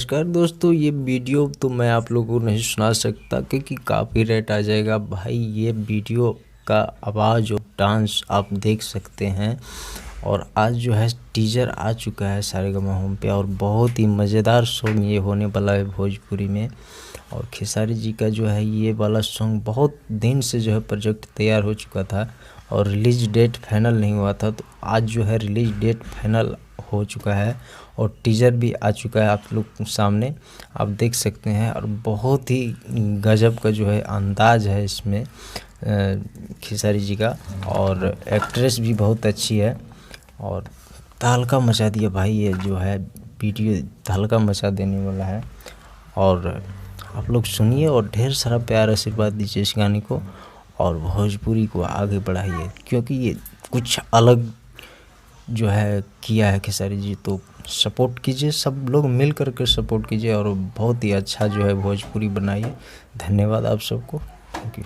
नमस्कार दोस्तों, ये वीडियो तो मैं आप लोगों को नहीं सुना सकता क्योंकि कॉपीराइट आ जाएगा भाई। ये वीडियो का आवाज़ और डांस आप देख सकते हैं। और आज जो है टीजर आ चुका है सारेगामा होम पे और बहुत ही मज़ेदार सॉन्ग ये होने वाला है भोजपुरी में। और खेसारी जी का जो है ये वाला सॉन्ग बहुत दिन से जो है प्रोजेक्ट तैयार हो चुका था और रिलीज डेट फाइनल नहीं हुआ था, तो आज जो है रिलीज डेट फाइनल हो चुका है और टीजर भी आ चुका है आप लोग सामने, आप देख सकते हैं। और बहुत ही गजब का जो है अंदाज है इसमें खेसारी जी का, और एक्ट्रेस भी बहुत अच्छी है और तहलका मचा दिया भाई। ये जो है वीडियो तहलका मचा देने वाला है और आप लोग सुनिए और ढेर सारा प्यार आशीर्वाद दीजिए इस गाने को और भोजपुरी को आगे बढ़ाइए, क्योंकि ये कुछ अलग जो है किया है खेसारी जी। तो सपोर्ट कीजिए, सब लोग मिल कर के सपोर्ट कीजिए और बहुत ही अच्छा जो है भोजपुरी बनाइए। धन्यवाद आप सबको, थैंक यू।